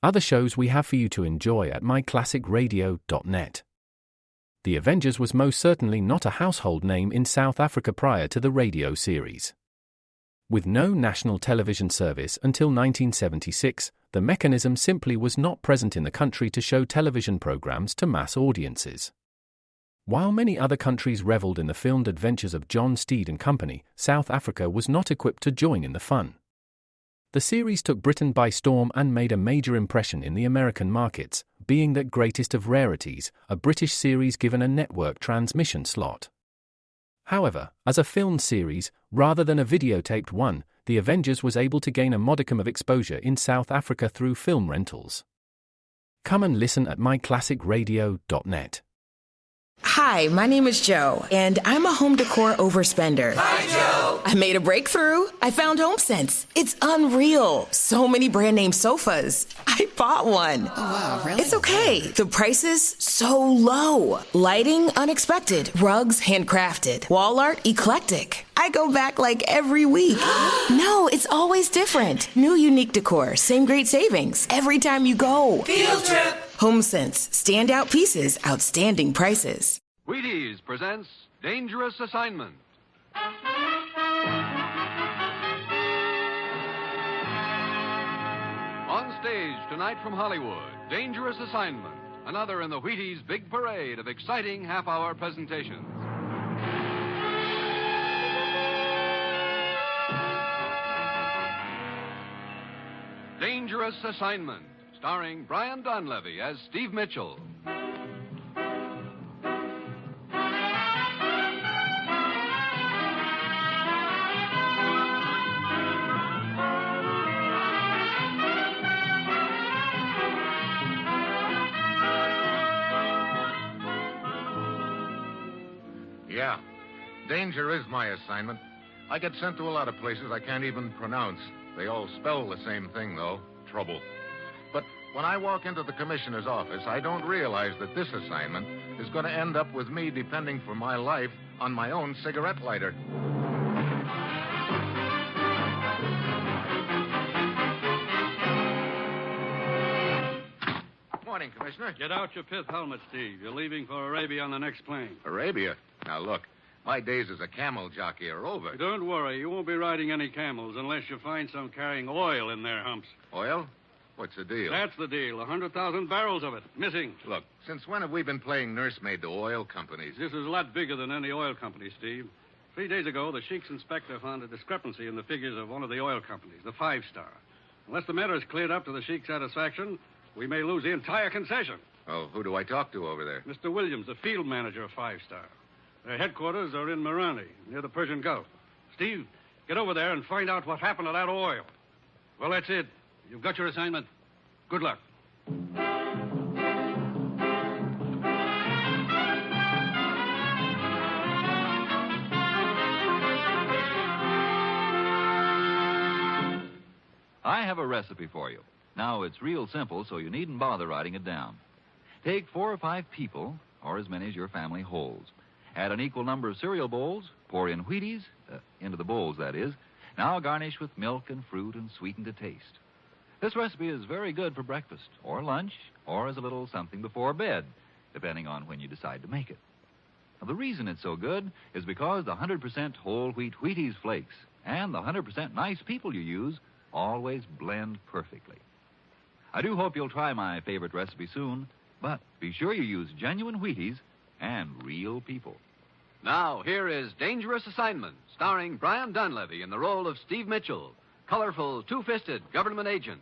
other shows we have for you to enjoy at myclassicradio.net. The Avengers was most certainly not a household name in South Africa prior to the radio series. With no national television service until 1976, the mechanism simply was not present in the country to show television programs to mass audiences. While many other countries reveled in the filmed adventures of John Steed and company, South Africa was not equipped to join in the fun. The series took Britain by storm and made a major impression in the American markets, being that greatest of rarities, a British series given a network transmission slot. However, as a filmed series, rather than a videotaped one, The Avengers was able to gain a modicum of exposure in South Africa through film rentals. Come and listen at myclassicradio.net. Hi, my name is Joe, and I'm a home decor overspender. Hi, Joe! I made a breakthrough. I found HomeSense. It's unreal. So many brand name sofas. I bought one. Oh, wow, really? It's okay. The prices, so low. Lighting, unexpected. Rugs, handcrafted. Wall art, eclectic. I go back like every week. No, it's always different. New unique decor, same great savings. Every time you go. Field trip! HomeSense. Standout pieces, outstanding prices. Wheaties presents Dangerous Assignment. On stage tonight from Hollywood, Dangerous Assignment, another in the Wheaties big parade of exciting half-hour presentations. Dangerous Assignment, starring Brian Donlevy as Steve Mitchell. Yeah, danger is my assignment. I get sent to a lot of places I can't even pronounce. They all spell the same thing, though, trouble. But when I walk into the commissioner's office, I don't realize that this assignment is going to end up with me depending for my life on my own cigarette lighter. Morning, Commissioner. Get out your pith helmet, Steve. You're leaving for Arabia on the next plane. Arabia? Now, look, my days as a camel jockey are over. Don't worry. You won't be riding any camels unless you find some carrying oil in their humps. Oil? What's the deal? That's the deal. 100,000 barrels of it. Missing. Look, since when have we been playing nursemaid to oil companies? This is a lot bigger than any oil company, Steve. 3 days ago, the Sheik's inspector found a discrepancy in the figures of one of the oil companies, the Five Star. Unless the matter is cleared up to the Sheik's satisfaction, we may lose the entire concession. Oh, who do I talk to over there? Mr. Williams, the field manager of Five Star. Their headquarters are in Marani, near the Persian Gulf. Steve, get over there and find out what happened to that oil. Well, that's it. You've got your assignment. Good luck. I have a recipe for you. Now, it's real simple, so you needn't bother writing it down. Take 4 or 5 people, or as many as your family holds. Add an equal number of cereal bowls, pour in Wheaties, into the bowls, that is. Now garnish with milk and fruit and sweeten to taste. This recipe is very good for breakfast, or lunch, or as a little something before bed, depending on when you decide to make it. Now, the reason it's so good is because the 100% whole wheat Wheaties flakes and the 100% nice people you use always blend perfectly. I do hope you'll try my favorite recipe soon, but be sure you use genuine Wheaties and real people. Now, here is Dangerous Assignment, starring Brian Donlevy in the role of Steve Mitchell, colorful, two-fisted government agent.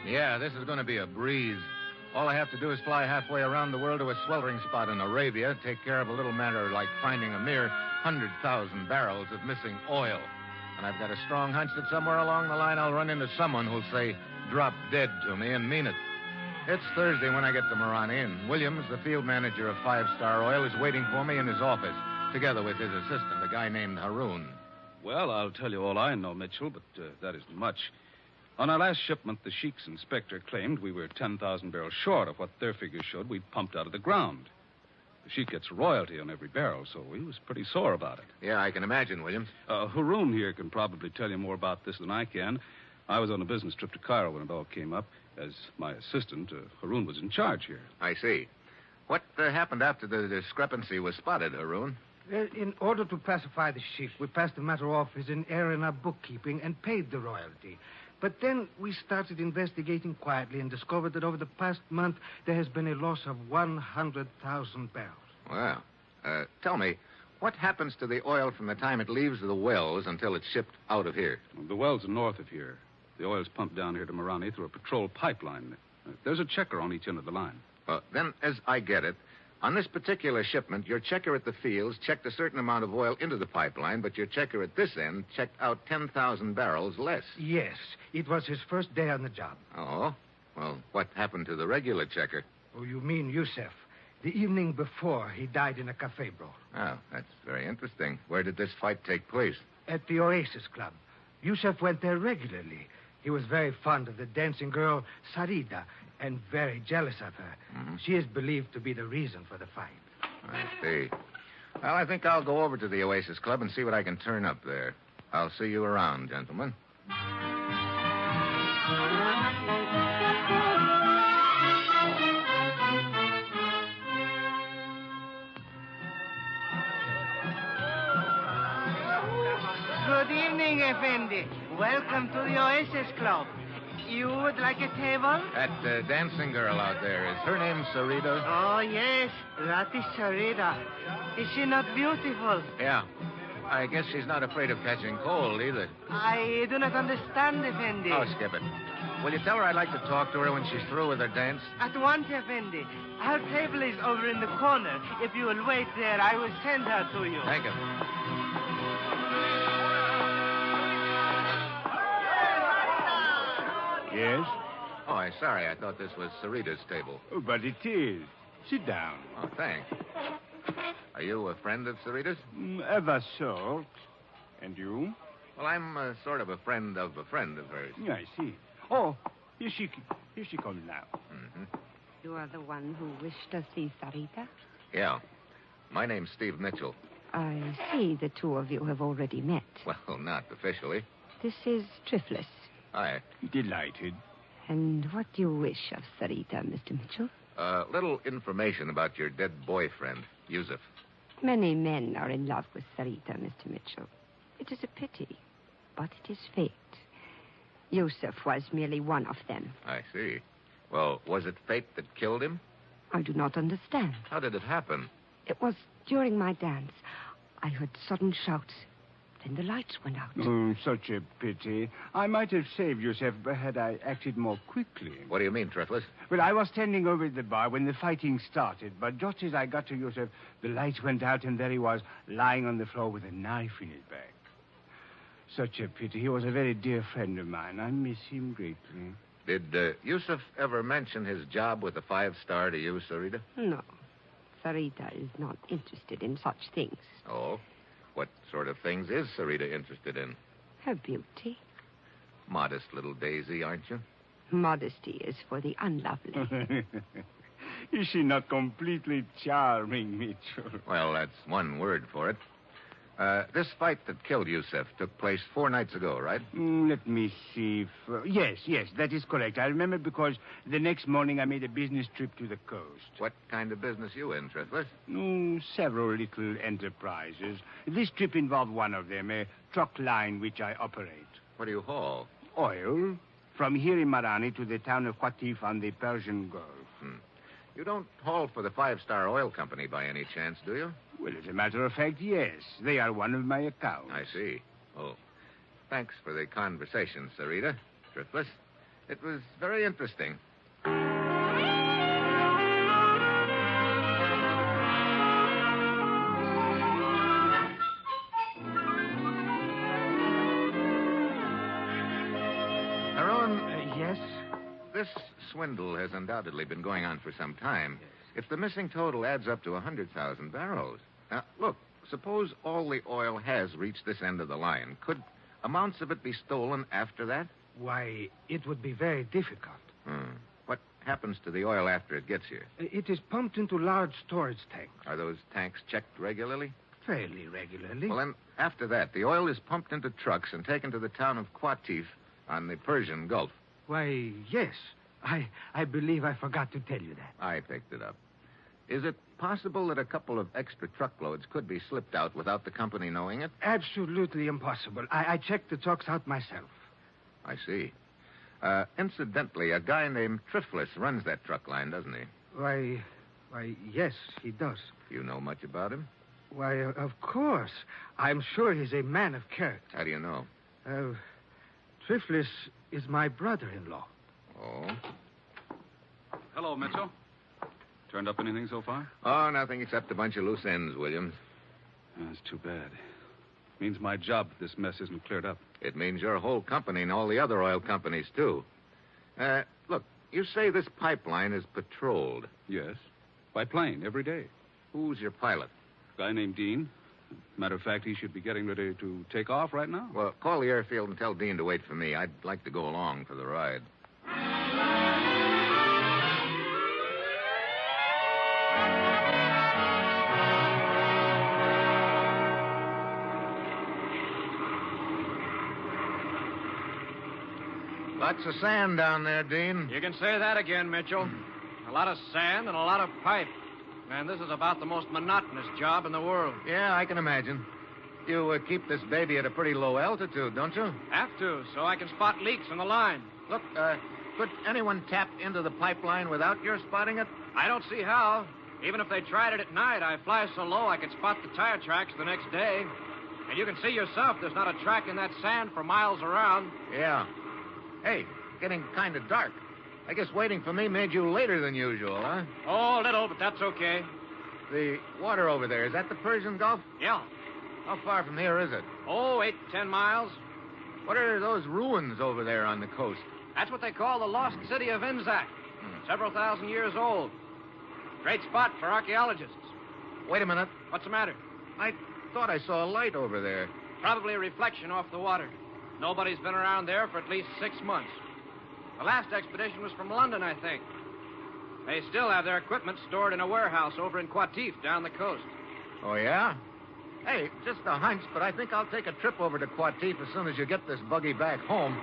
Yeah, this is going to be a breeze. All I have to do is fly halfway around the world to a sweltering spot in Arabia, take care of a little matter like finding a mere 100,000 barrels of missing oil. And I've got a strong hunch that somewhere along the line I'll run into someone who'll say, drop dead to me and mean it. It's Thursday when I get to Marani, and Williams, the field manager of Five Star Oil, is waiting for me in his office, together with his assistant, a guy named Haroon. Well, I'll tell you all I know, Mitchell, but that isn't much. On our last shipment, the Sheik's inspector claimed we were 10,000 barrels short of what their figures showed we'd pumped out of the ground. The Sheik gets royalty on every barrel, so he was pretty sore about it. Yeah, I can imagine, Williams. Haroon here can probably tell you more about this than I can. I was on a business trip to Cairo when it all came up. As my assistant, Haroon was in charge here. I see. What happened after the discrepancy was spotted, Haroon? In order to pacify the Sheik, we passed the matter off as an error in our bookkeeping and paid the royalty. But then we started investigating quietly and discovered that over the past month there has been a loss of 100,000 barrels. Well, tell me, what happens to the oil from the time it leaves the wells until it's shipped out of here? The wells are north of here. The oil's pumped down here to Marani through a patrol pipeline. There's a checker on each end of the line. Then, as I get it, on this particular shipment, your checker at the fields checked a certain amount of oil into the pipeline, but your checker at this end checked out 10,000 barrels less. Yes, it was his first day on the job. Oh? Well, what happened to the regular checker? Oh, you mean Yusef? The evening before, he died in a cafe brawl. Oh, that's very interesting. Where did this fight take place? At the Oasis Club. Yusef went there regularly. He was very fond of the dancing girl, Sarida, and very jealous of her. Mm-hmm. She is believed to be the reason for the fight. I see. Well, I think I'll go over to the Oasis Club and see what I can turn up there. I'll see you around, gentlemen. Good evening, Effendi. Welcome to the Oasis Club. You would like a table? That dancing girl out there, is her name Sarita? Oh, yes. That is Sarita. Is she not beautiful? Yeah. I guess she's not afraid of catching cold either. I do not understand, Effendi. Oh, skip it. Will you tell her I'd like to talk to her when she's through with her dance? At once, Effendi. Her table is over in the corner. If you will wait there, I will send her to you. Thank you. Yes? Oh, I'm sorry. I thought this was Sarita's table. Oh, but it is. Sit down. Oh, thanks. Are you a friend of Sarita's? Ever so. And you? Well, I'm sort of a friend of hers. I see. Oh, here she comes now. Mm-hmm. You are the one who wished to see Sarita? Yeah. My name's Steve Mitchell. I see the two of you have already met. Well, not officially. This is Triflis. Hi. Delighted. And what do you wish of Sarita, Mr. Mitchell? Little information about your dead boyfriend, Yusuf. Many men are in love with Sarita, Mr. Mitchell. It is a pity, but it is fate. Yusuf was merely one of them. I see. Well, was it fate that killed him? I do not understand. How did it happen? It was during my dance. I heard sudden shouts. Then the lights went out. Oh, such a pity. I might have saved Yusuf had I acted more quickly. What do you mean, Triflis? Well, I was standing over at the bar when the fighting started, but just as I got to Yusuf, the lights went out, and there he was, lying on the floor with a knife in his back. Such a pity. He was a very dear friend of mine. I miss him greatly. Did Yusuf ever mention his job with the 5-star to you, Sarita? No. Sarita is not interested in such things. Oh? What sort of things is Sarita interested in? Her beauty. Modest little daisy, aren't you? Modesty is for the unlovely. Is she not completely charming, Mitchell? Well, that's one word for it. This fight that killed Yusuf took place 4 nights ago, right? Let me see. Yes, that is correct. I remember because the next morning I made a business trip to the coast. What kind of business you in, Triflis? Several little enterprises. This trip involved one of them, a truck line which I operate. What do you haul? Oil. From here in Marani to the town of Qatif on the Persian Gulf. You don't haul for the 5-star oil company by any chance, do you? Well, as a matter of fact, yes. They are one of my accounts. I see. Oh, thanks for the conversation, Sarita. Triflis. It was very interesting. Haroon. Yes? This swindle has undoubtedly been going on for some time. If the missing total adds up to 100,000 barrels. Now, look, suppose all the oil has reached this end of the line. Could amounts of it be stolen after that? Why, it would be very difficult. What happens to the oil after it gets here? It is pumped into large storage tanks. Are those tanks checked regularly? Fairly regularly. Well, then, after that, the oil is pumped into trucks and taken to the town of Qatif on the Persian Gulf. Why, yes. I believe I forgot to tell you that. I picked it up. Is it possible that a couple of extra truckloads could be slipped out without the company knowing it? Absolutely impossible. I checked the trucks out myself. I see. Incidentally, a guy named Triflis runs that truck line, doesn't he? Why, yes, he does. You know much about him? Why, of course. I'm sure he's a man of character. How do you know? Triflis is my brother-in-law. Oh? Hello, Mitchell. Turned up anything so far? Oh, nothing except a bunch of loose ends, Williams. That's too bad. Means my job if this mess isn't cleared up. It means your whole company and all the other oil companies, too. Look, you say this pipeline is patrolled. Yes. By plane, every day. Who's your pilot? A guy named Dean. Matter of fact, he should be getting ready to take off right now. Well, call the airfield and tell Dean to wait for me. I'd like to go along for the ride. Lots of sand down there, Dean. You can say that again, Mitchell. A lot of sand and a lot of pipe. Man, this is about the most monotonous job in the world. Yeah, I can imagine. You keep this baby at a pretty low altitude, don't you? Have to, so I can spot leaks in the line. Look, could anyone tap into the pipeline without your spotting it? I don't see how. Even if they tried it at night, I fly so low I could spot the tire tracks the next day. And you can see yourself there's not a track in that sand for miles around. Yeah. Hey, getting kind of dark. I guess waiting for me made you later than usual, huh? Oh, a little, but that's okay. The water over there, is that the Persian Gulf? Yeah. How far from here is it? Oh, 8 to 10 miles. What are those ruins over there on the coast? That's what they call the lost city of Inzak. Several thousand years old. Great spot for archaeologists. Wait a minute. What's the matter? I thought I saw a light over there. Probably a reflection off the water. Nobody's been around there for at least 6 months. The last expedition was from London, I think. They still have their equipment stored in a warehouse over in Qatif down the coast. Oh, yeah? Hey, just a hunch, but I think I'll take a trip over to Qatif as soon as you get this buggy back home.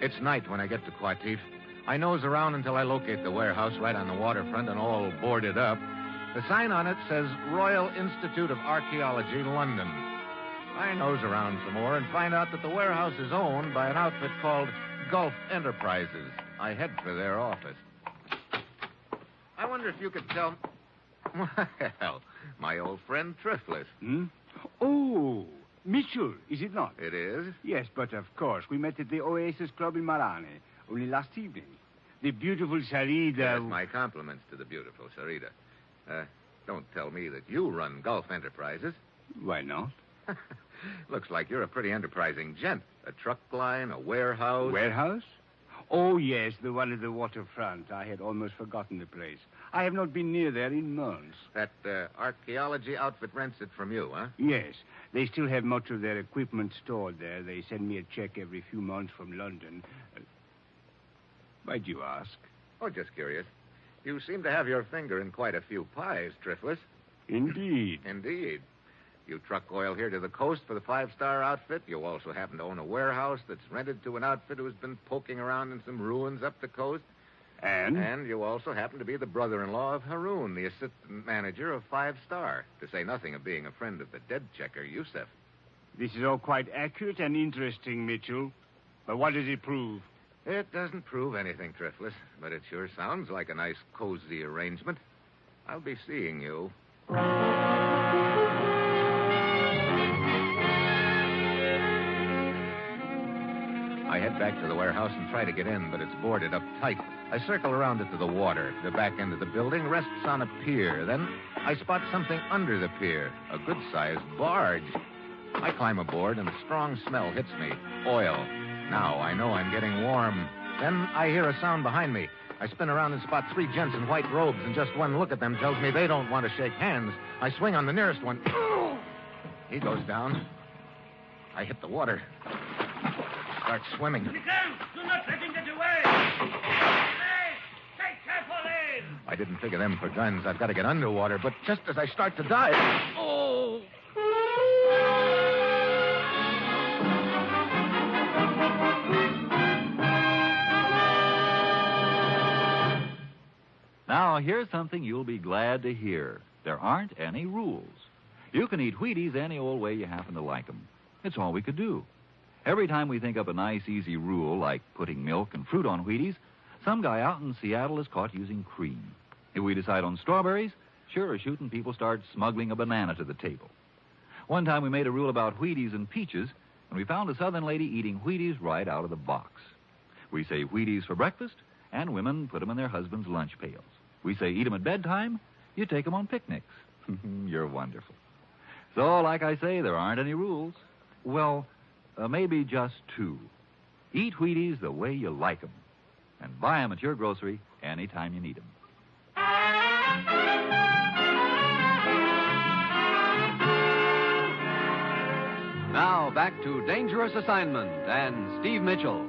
It's night when I get to Qatif. I nose around until I locate the warehouse right on the waterfront and all boarded up. The sign on it says Royal Institute of Archaeology, London. I nose around some more and find out that the warehouse is owned by an outfit called Gulf Enterprises. I head for their office. I wonder if you could tell... Well, my old friend Triflis. Hmm? Oh, Mitchell, is it not? It is? Yes, but of course. We met at the Oasis Club in Marane only last evening. The beautiful Sarita... Yes, my compliments to the beautiful Sarita. Don't tell me that you run Gulf Enterprises. Why not? Looks like you're a pretty enterprising gent. A truck line, a warehouse. Warehouse? Oh, yes, the one at the waterfront. I had almost forgotten the place. I have not been near there in months. That archaeology outfit rents it from you, huh? Yes. They still have much of their equipment stored there. They send me a check every few months from London. Why'd you ask? Oh, just curious. You seem to have your finger in quite a few pies, Triflis. Indeed. Indeed. You truck oil here to the coast for the five-star outfit. You also happen to own a warehouse that's rented to an outfit who's been poking around in some ruins up the coast. And? And you also happen to be the brother-in-law of Haroun, the assistant manager of Five Star, to say nothing of being a friend of the dead checker, Yusef. This is all quite accurate and interesting, Mitchell. But what does it prove? It doesn't prove anything, Triflis, but it sure sounds like a nice, cozy arrangement. I'll be seeing you. I head back to the warehouse and try to get in, but it's boarded up tight. I circle around it to the water. The back end of the building rests on a pier. Then I spot something under the pier, a good-sized barge. I climb aboard, and a strong smell hits me. Oil. Now I know I'm getting warm. Then I hear a sound behind me. I spin around and spot three gents in white robes, and just one look at them tells me they don't want to shake hands. I swing on the nearest one. He goes down. I hit the water. Start swimming. Do not let him get away. Hey, take careful aim. I didn't figure them for guns. I've got to get underwater, but just as I start to dive... Oh! Now, here's something you'll be glad to hear. There aren't any rules. You can eat Wheaties any old way you happen to like them. It's all we could do. Every time we think up a nice, easy rule, like putting milk and fruit on Wheaties, some guy out in Seattle is caught using cream. If we decide on strawberries, sure as shooting, people start smuggling a banana to the table. One time we made a rule about Wheaties and peaches, and we found a Southern lady eating Wheaties right out of the box. We say Wheaties for breakfast, and women put them in their husbands' lunch pails. We say eat them at bedtime, you take them on picnics. You're wonderful. So, like I say, there aren't any rules. Well, maybe just two. Eat Wheaties the way you like them, and buy them at your grocery anytime you need them. Now, back to Dangerous Assignment and Steve Mitchell.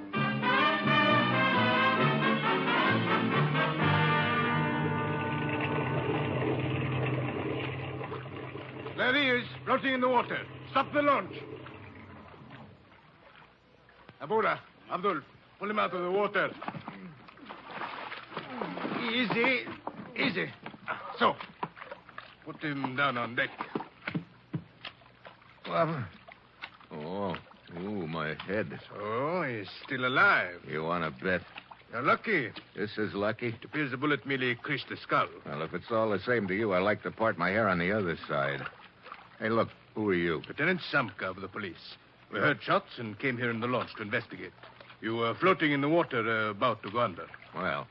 There he is, floating in the water. Stop the launch. Abura, Abdul, pull him out of the water. Easy, easy. So, put him down on deck. Oh, my head. Oh, he's still alive. You want to bet? You're lucky. This is lucky? It appears the bullet merely creased the skull. Well, if it's all the same to you, I like to part my hair on the other side. Hey, look, who are you? Lieutenant Samka of the police. We heard shots and came here in the launch to investigate. You were floating in the water, about to go under. Well,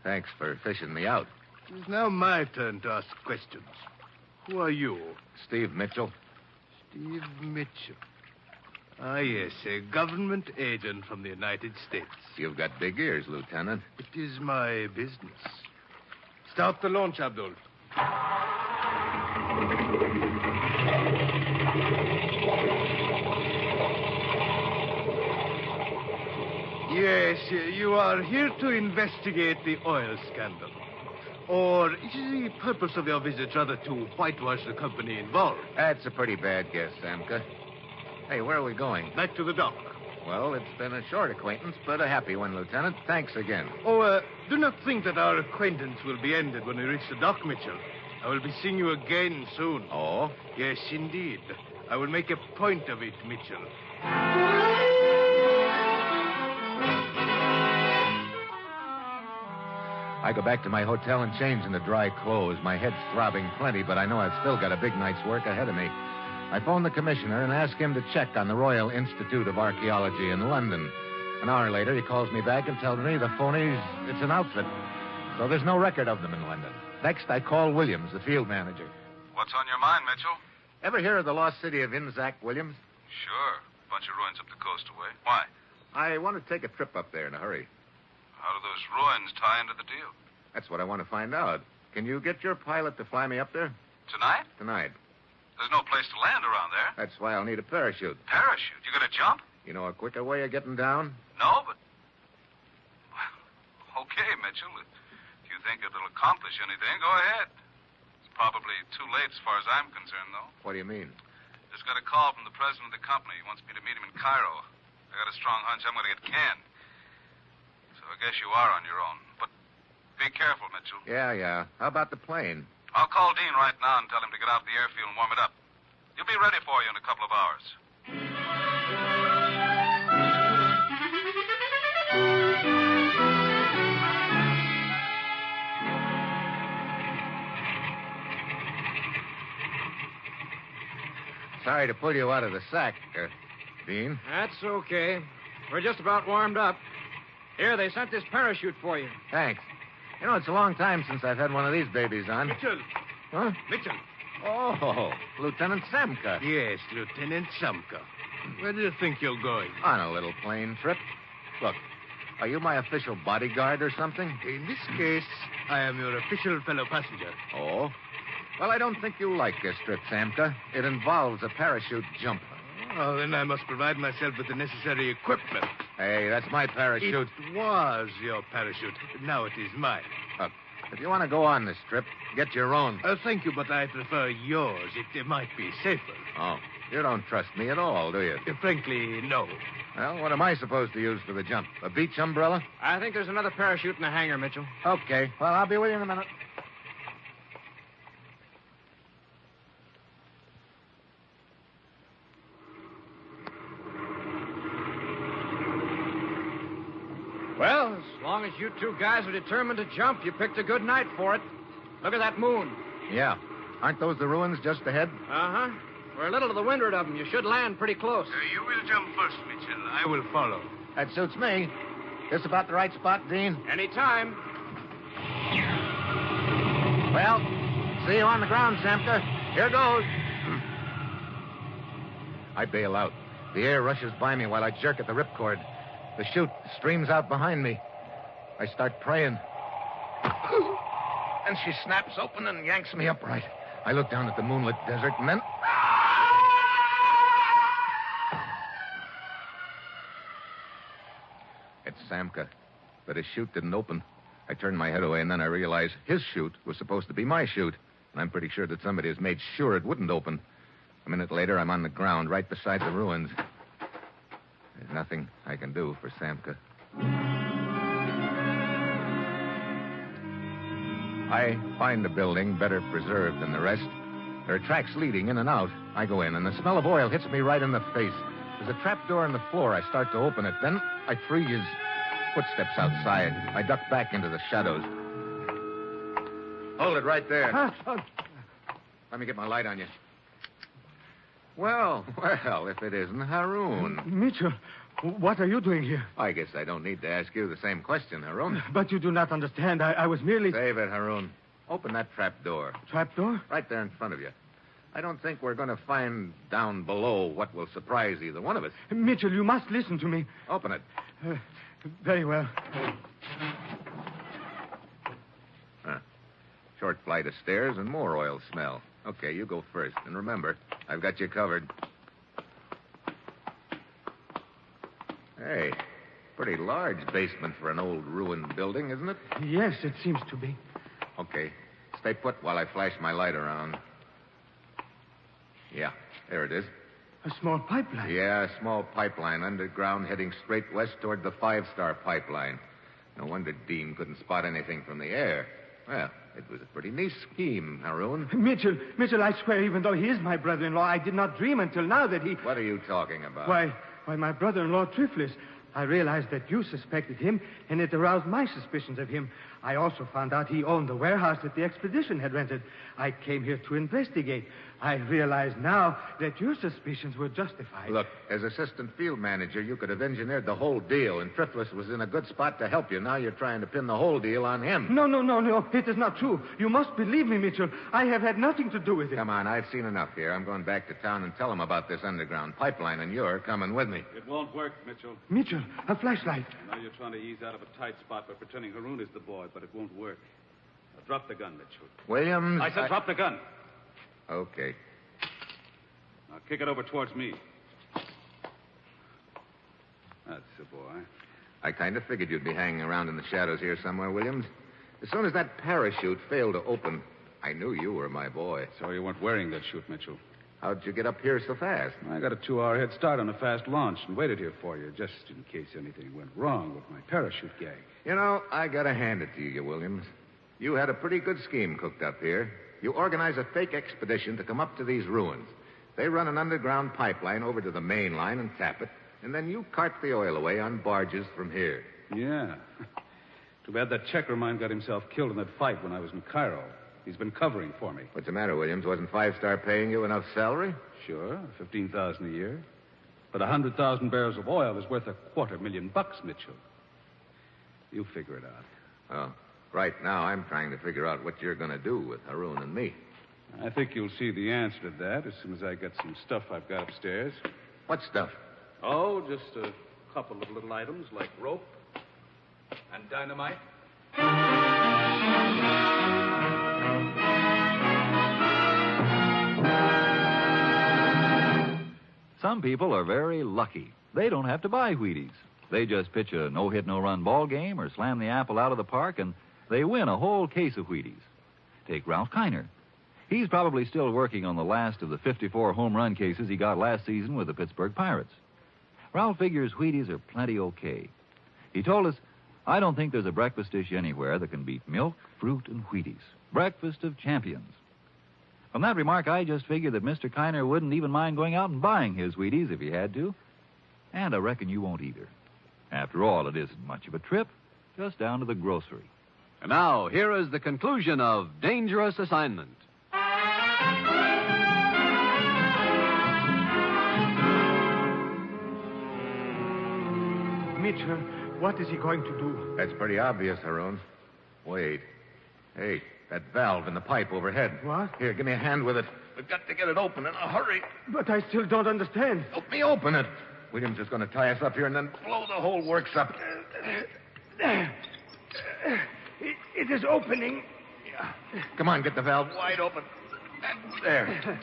thanks for fishing me out. It's now my turn to ask questions. Who are you? Steve Mitchell. Steve Mitchell. Ah, yes, a government agent from the United States. You've got big ears, Lieutenant. It is my business. Start the launch, Abdul. Yes, you are here to investigate the oil scandal. Or is the purpose of your visit rather to whitewash the company involved? That's a pretty bad guess, Samka. Hey, where are we going? Back to the dock. Well, it's been a short acquaintance, but a happy one, Lieutenant. Thanks again. Oh, do not think that our acquaintance will be ended when we reach the dock, Mitchell. I will be seeing you again soon. Oh? Yes, indeed. I will make a point of it, Mitchell. I go back to my hotel and change into dry clothes. My head's throbbing plenty, but I know I've still got a big night's work ahead of me. I phone the commissioner and ask him to check on the Royal Institute of Archaeology in London. An hour later, he calls me back and tells me the phonies, it's an outfit. So there's no record of them in London. Next, I call Williams, the field manager. What's on your mind, Mitchell? Ever hear of the lost city of Inzac, Williams? Sure. Bunch of ruins up the coast away. Why? I want to take a trip up there in a hurry. How do those ruins tie into the deal? That's what I want to find out. Can you get your pilot to fly me up there? Tonight? Tonight. There's no place to land around there. That's why I'll need a parachute. Parachute? You gonna jump? You know a quicker way of getting down? No, but... Well, okay, Mitchell. If you think it'll accomplish anything, go ahead. It's probably too late as far as I'm concerned, though. What do you mean? Just got a call from the president of the company. He wants me to meet him in Cairo. I got a strong hunch I'm going to get canned. So I guess you are on your own. But be careful, Mitchell. Yeah. How about the plane? I'll call Dean right now and tell him to get out to the airfield and warm it up. He'll be ready for you in a couple of hours. Sorry to pull you out of the sack, Dean. That's okay. We're just about warmed up. Here, they sent this parachute for you. Thanks. You know, it's a long time since I've had one of these babies on. Mitchell. Huh? Mitchell. Oh, Lieutenant Samka. Yes, Lieutenant Samka. Where do you think you're going? On a little plane trip. Look, are you my official bodyguard or something? In this case, I am your official fellow passenger. Oh? Well, I don't think you'll like this trip, Samka. It involves a parachute jump. Oh, then I must provide myself with the necessary equipment. Hey, that's my parachute. It was your parachute. Now it is mine. Look, if you want to go on this trip, get your own. Thank you, but I prefer yours. It might be safer. Oh, you don't trust me at all, do you? Frankly, no. Well, what am I supposed to use for the jump? A beach umbrella? I think there's another parachute in the hangar, Mitchell. Okay. Well, I'll be with you in a minute. Well, as long as you two guys are determined to jump, you picked a good night for it. Look at that moon. Yeah. Aren't those the ruins just ahead? Uh-huh. We're a little to the windward of them. You should land pretty close. You will jump first, Mitchell. I will follow. That suits me. This about the right spot, Dean? Anytime. Well, see you on the ground, Samka. Here goes. I bail out. The air rushes by me while I jerk at the ripcord. The chute streams out behind me. I start praying. And she snaps open and yanks me upright. I look down at the moonlit desert and then... It's Samka. But his chute didn't open. I turned my head away and then I realized his chute was supposed to be my chute. And I'm pretty sure that somebody has made sure it wouldn't open. A minute later, I'm on the ground right beside the ruins. There's nothing I can do for Samka. I find the building better preserved than the rest. There are tracks leading in and out. I go in, and the smell of oil hits me right in the face. There's a trap door in the floor. I start to open it. Then I freeze. Footsteps outside. I duck back into the shadows. Hold it right there. Let me get my light on you. Well, if it isn't Haroon. Mitchell, what are you doing here? I guess I don't need to ask you the same question, Haroon. But you do not understand. I was merely... Save it, Haroon. Open that trap door. Trap door? Right there in front of you. I don't think we're going to find down below what will surprise either one of us. Mitchell, you must listen to me. Open it. Very well. Short flight of stairs and more oil smell. Okay, you go first. And remember, I've got you covered. Hey, pretty large basement for an old ruined building, isn't it? Yes, it seems to be. Okay. Stay put while I flash my light around. Yeah, there it is. A small pipeline? Yeah, a small pipeline underground heading straight west toward the 5-star pipeline. No wonder Dean couldn't spot anything from the air. Well, it was a pretty neat scheme, Haroon. Mitchell, I swear, even though he is my brother-in-law, I did not dream until now that he... What are you talking about? Why, my brother-in-law, Triflis. I realized that you suspected him, and it aroused my suspicions of him. I also found out he owned the warehouse that the expedition had rented. I came here to investigate. I realize now that your suspicions were justified. Look, as assistant field manager, you could have engineered the whole deal, and Triflis was in a good spot to help you. Now you're trying to pin the whole deal on him. No. It is not true. You must believe me, Mitchell. I have had nothing to do with it. Come on, I've seen enough here. I'm going back to town and tell him about this underground pipeline, and you're coming with me. It won't work, Mitchell. Mitchell, a flashlight. Now you're trying to ease out of a tight spot by pretending Haroon is the boy, but it won't work. Now, drop the gun, Mitchell. Williams... I said drop the gun. Okay. Now kick it over towards me. That's the boy. I kind of figured you'd be hanging around in the shadows here somewhere, Williams. As soon as that parachute failed to open, I knew you were my boy. So you weren't wearing that chute, Mitchell. How'd you get up here so fast? I got a 2-hour head start on a fast launch and waited here for you, just in case anything went wrong with my parachute gag. You know, I gotta hand it to you, Williams. You had a pretty good scheme cooked up here. You organize a fake expedition to come up to these ruins. They run an underground pipeline over to the main line and tap it, and then you cart the oil away on barges from here. Yeah. Too bad that checker of mine got himself killed in that fight when I was in Cairo. He's been covering for me. What's the matter, Williams? Wasn't 5-star paying you enough salary? Sure, $15,000 a year. But 100,000 barrels of oil is worth $250,000, Mitchell. You figure it out. Well, right now I'm trying to figure out what you're going to do with Haroon and me. I think you'll see the answer to that as soon as I get some stuff I've got upstairs. What stuff? Oh, just a couple of little items like rope and dynamite. some people are very lucky. They don't have to buy Wheaties. They just pitch a no-hit, no-run ball game or slam the apple out of the park, and they win a whole case of Wheaties. Take Ralph Kiner. He's probably still working on the last of the 54 home run cases he got last season with the Pittsburgh Pirates. Ralph figures Wheaties are plenty okay. He told us, "I don't think there's a breakfast dish anywhere that can beat milk, fruit, and Wheaties. Breakfast of champions." From that remark, I just figured that Mr. Kiner wouldn't even mind going out and buying his Wheaties if he had to. And I reckon you won't either. After all, it isn't much of a trip, just down to the grocery. And now, here is the conclusion of Dangerous Assignment. Mitchell, what is he going to do? That's pretty obvious, Haroon. Wait. Hey, that valve in the pipe overhead. What? Here, give me a hand with it. We've got to get it open in a hurry. But I still don't understand. Help me open it. William's just going to tie us up here and then blow the whole works up. It is opening. Come on, get the valve wide open. There.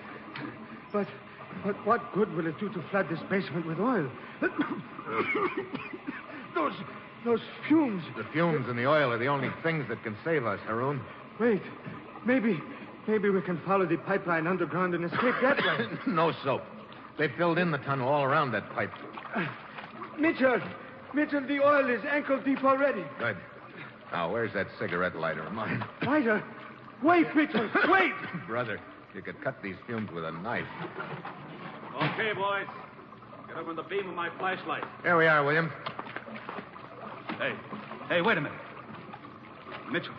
But what good will it do to flood this basement with oil? Those fumes. The fumes and the oil are the only things that can save us, Haroon. Wait. Maybe we can follow the pipeline underground and escape that way. No soap. They filled in the tunnel all around that pipe. Mitchell, the oil is ankle deep already. Good. Now, where's that cigarette lighter of mine? Lighter? Wait, Mitchell, wait! Brother, you could cut these fumes with a knife. Okay, boys. Get over the beam of my flashlight. Here we are, William. Hey, wait a minute. Mitchell,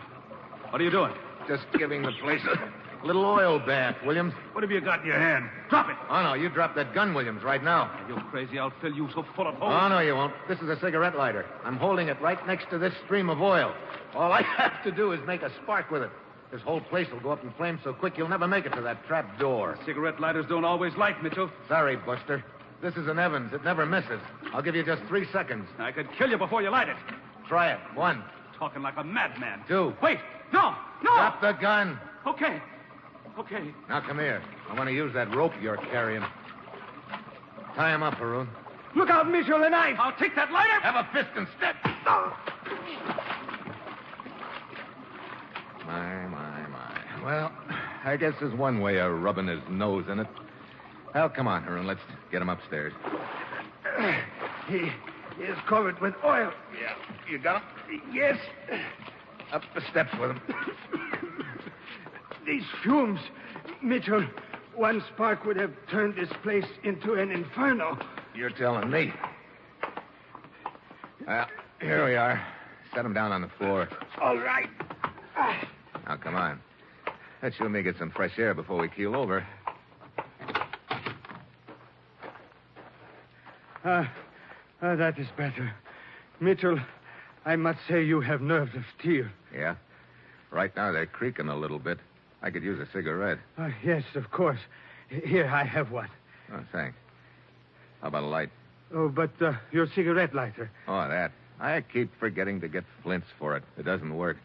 what are you doing? Just giving the place a little oil bath, Williams. What have you got in your hand? Drop it. Oh, no, you drop that gun, Williams, right now. You crazy, I'll fill you so full of holes. Oh, no, you won't. This is a cigarette lighter. I'm holding it right next to this stream of oil. All I have to do is make a spark with it. This whole place will go up in flames so quick you'll never make it to that trap door. Cigarette lighters don't always light, Mitchell. Sorry, Buster. This is an Evans. It never misses. I'll give you just 3 seconds. I could kill you before you light it. Try it. 1. Talking like a madman. 2. Wait. No. Drop the gun. Okay. Now, come here. I want to use that rope you're carrying. Tie him up, Haroon. Look out, Mitchell, a knife. I'll take that lighter. Have a fist and step. My. Well, I guess there's one way of rubbing his nose in it. Well, come on, Haroon. Let's get him upstairs. He is covered with oil. Yeah. You got him? Yes. Up the steps with him. These fumes, Mitchell, one spark would have turned this place into an inferno. You're telling me. Well, here we are. Set him down on the floor. All right. Now, come on. Let's you and me get some fresh air before we keel over. That is better. Mitchell, I must say you have nerves of steel. Yeah? Right now they're creaking a little bit. I could use a cigarette. Yes, of course. Here, I have one. Oh, thanks. How about a light? Oh, but your cigarette lighter. Oh, that. I keep forgetting to get flints for it. It doesn't work.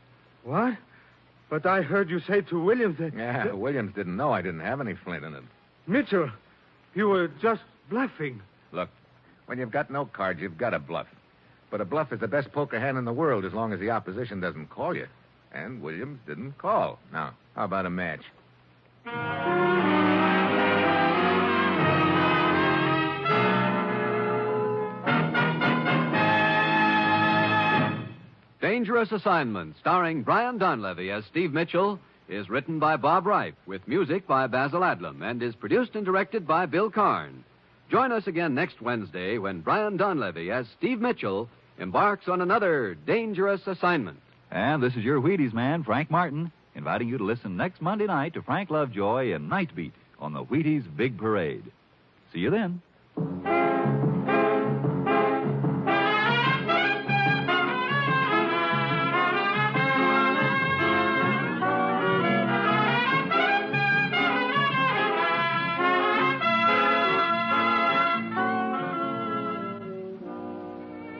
What? But I heard you say to Williams that... Yeah, Williams didn't know I didn't have any flint in it. Mitchell, you were just bluffing. Look, when you've got no cards, you've got to bluff. But a bluff is the best poker hand in the world as long as the opposition doesn't call you. And Williams didn't call. Now, how about a match? Dangerous Assignment, starring Brian Donlevy as Steve Mitchell, is written by Bob Reif, with music by Basil Adlam, and is produced and directed by Bill Karn. Join us again next Wednesday when Brian Donlevy as Steve Mitchell embarks on another dangerous assignment. And this is your Wheaties man, Frank Martin, inviting you to listen next Monday night to Frank Lovejoy and Night Beat on the Wheaties Big Parade. See you then.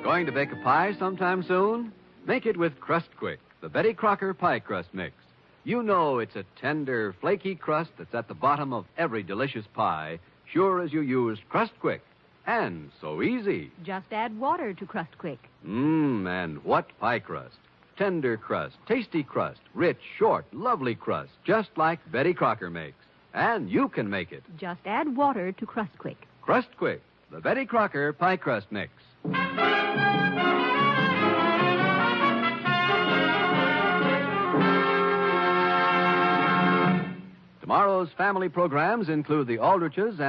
Going to bake a pie sometime soon? Make it with Crust Quick, the Betty Crocker pie crust mix. You know it's a tender, flaky crust that's at the bottom of every delicious pie, sure as you used Crust Quick. And so easy. Just add water to Crust Quick. And what pie crust. Tender crust, tasty crust, rich, short, lovely crust, just like Betty Crocker makes. And you can make it. Just add water to Crust Quick. Crust Quick, the Betty Crocker pie crust mix. Tomorrow's family programs include the Aldriches and